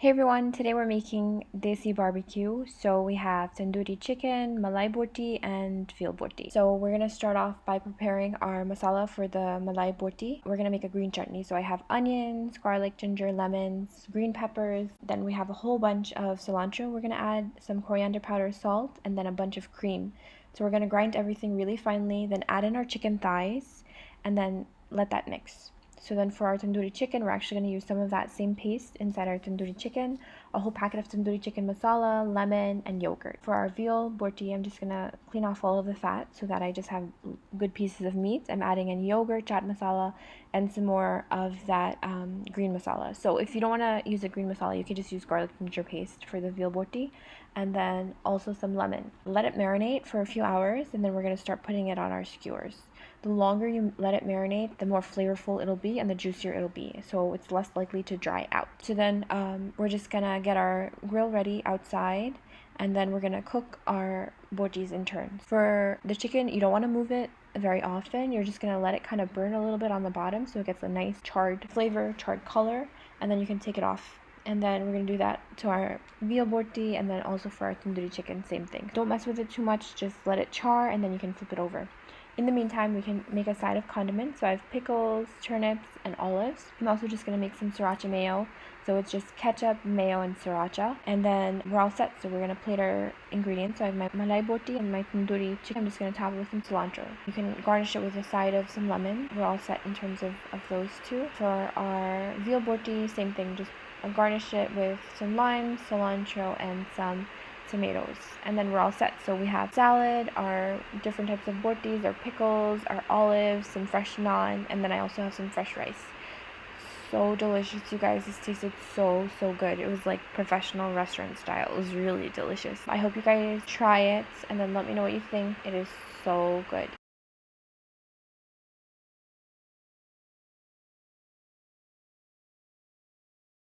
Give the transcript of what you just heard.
Hey everyone, today we're making Desi barbecue. So we have Tandoori chicken, Malai Boti, and Veal Boti. So we're gonna start off by preparing our masala for the Malai Boti. We're gonna make a green chutney. So I have onions, garlic, ginger, lemons, green peppers. Then we have a whole bunch of cilantro. We're gonna add some coriander powder, salt, and then a bunch of cream. So we're gonna grind everything really finely, then add in our chicken thighs, and then let that mix. So then for our tandoori chicken, we're actually going to use some of that same paste inside our tandoori chicken, a whole packet of tandoori chicken masala, lemon, and yogurt. For our veal boti, I'm just going to clean off all of the fat so that I just have good pieces of meat. I'm adding in yogurt, chaat masala, and some more of that green masala. So if you don't want to use a green masala, you can just use garlic ginger paste for the veal boti, and then also some lemon. Let it marinate for a few hours, and then we're going to start putting it on our skewers. The longer you let it marinate, the more flavorful it'll be and the juicier it'll be, so it's less likely to dry out. So then we're just gonna get our grill ready outside, and then we're gonna cook our botis in turns. For the chicken, you don't want to move it very often. You're just gonna let it kind of burn a little bit on the bottom so it gets a nice charred flavor, charred color, and then you can take it off. And then we're going to do that to our veal boti, and then also for our tandoori chicken, same thing. Don't mess with it too much, just let it char, and then you can flip it over. In the meantime, we can make a side of condiments. So I have pickles, turnips, and olives. I'm also just going to make some Sriracha Mayo. So it's just ketchup, mayo, and Sriracha. And then we're all set. So we're going to plate our ingredients. So I have my Malai Boti and my tandoori chicken. I'm just going to top it with some cilantro. You can garnish it with a side of some lemon. We're all set in terms of those two. For our veal boti, same thing. Just garnish it with some lime, cilantro, and some tomatoes, and then we're all set. So we have salad, our different types of botis, our pickles, our olives, some fresh naan, and then I also have some fresh rice. So delicious, you guys. This tasted so good. It was like professional restaurant style. It was really delicious. I hope you guys try it and then let me know what you think. It is so good.